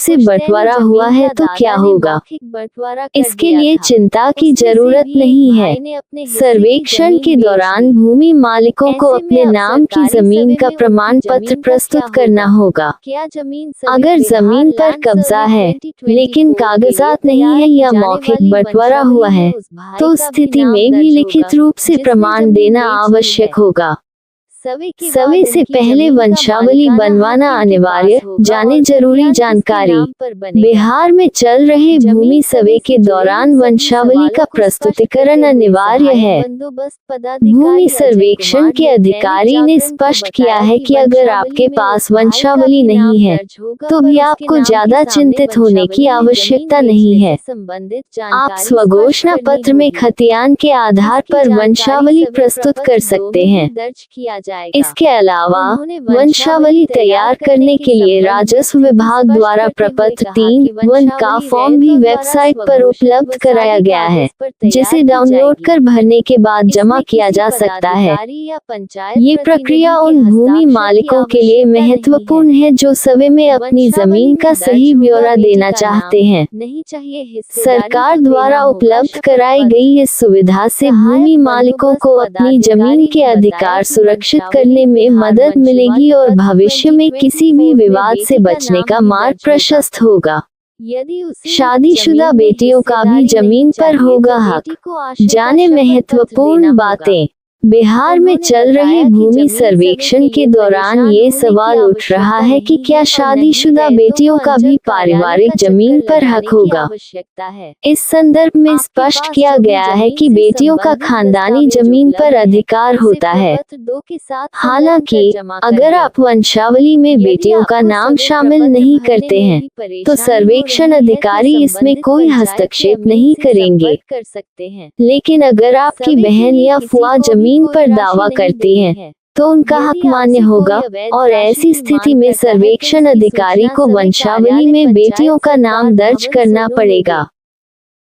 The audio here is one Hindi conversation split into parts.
से बंटवारा हुआ है तो क्या होगा? इसके लिए चिंता की जरूरत नहीं है। सर्वेक्षण के दौरान भूमि मालिकों को अपने नाम की जमीन का प्रमाण पत्र प्रस्तुत करना होगा। अगर जमीन पर कब्जा है लेकिन कागजात नहीं है या मौखिक बंटवारा हुआ है, तो उस स्थिति में भी लिखित रूप से प्रमाण देना आवश्यक होगा। सर्वे से पहले वंशावली बनवाना अनिवार्य। जाने जरूरी जानकारी। बिहार में चल रहे भूमि सर्वे के दौरान वंशावली का प्रस्तुतिकरण अनिवार्य है। भूमि सर्वेक्षण के अधिकारी ने स्पष्ट किया है कि अगर आपके पास वंशावली नहीं है तो भी आपको ज्यादा चिंतित होने की आवश्यकता नहीं है। आप स्वघोषणा पत्र में खतियान के आधार पर वंशावली प्रस्तुत कर सकते हैं। इसके अलावा वंशावली तैयार करने के लिए राजस्व विभाग द्वारा प्रपत्र 3(1) का फॉर्म भी वेबसाइट पर उपलब्ध कराया गया है, जिसे डाउनलोड कर भरने के बाद जमा किया जा सकता है। ये प्रक्रिया उन भूमि मालिकों के लिए महत्वपूर्ण है जो सर्वे में अपनी जमीन का सही ब्यौरा देना चाहते हैं। सरकार द्वारा उपलब्ध कराई गई इस सुविधा से भूमि मालिकों को अपनी जमीन के अधिकार सुरक्षित करने में मदद मिलेगी और भविष्य में किसी भी विवाद से बचने का मार्ग प्रशस्त होगा। शादीशुदा बेटियों का भी जमीन पर होगा हक। जाने महत्वपूर्ण बातें। बिहार में चल रहे भूमि सर्वेक्षण के दौरान ये सवाल उठ रहा है कि क्या शादीशुदा बेटियों का भी पारिवारिक जमीन पर हक होगा। इस संदर्भ में स्पष्ट किया गया है कि बेटियों का खानदानी जमीन पर अधिकार होता है। हालांकि अगर आप वंशावली में बेटियों का नाम शामिल नहीं करते हैं तो सर्वेक्षण अधिकारी इसमें कोई हस्तक्षेप नहीं करेंगे। लेकिन अगर आपकी बहन या फुआ जमीन पर दावा करती हैं, तो उनका हक मान्य होगा और ऐसी स्थिति में सर्वेक्षण अधिकारी को वंशावली में बेटियों का नाम दर्ज करना पड़ेगा।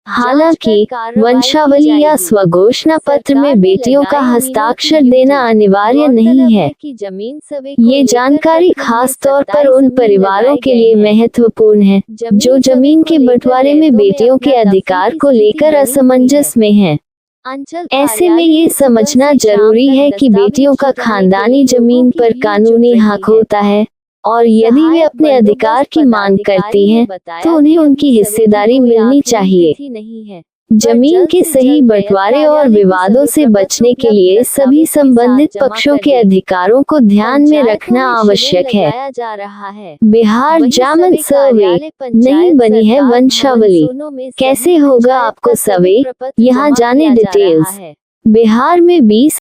हालांकि वंशावली या स्वघोषणा पत्र में बेटियों का हस्ताक्षर देना अनिवार्य नहीं है। ये जानकारी खास तौर पर उन परिवारों के लिए महत्वपूर्ण है जो जमीन के बंटवारे में बेटियों के अधिकार को लेकर असमंजस में हैं। ऐसे में ये समझना जरूरी है कि बेटियों का खानदानी जमीन पर कानूनी हक होता है और यदि वे अपने अधिकार की मांग करती हैं, तो उन्हें उनकी हिस्सेदारी मिलनी चाहिए। जमीन के सही बंटवारे और विवादों से बचने के लिए सभी संबंधित पक्षों के अधिकारों को ध्यान में रखना आवश्यक है। बिहार जामन सर्वे नहीं बनी है वंशावली। कैसे होगा आपको सर्वे? यहाँ जाने डिटेल्स। बिहार में 20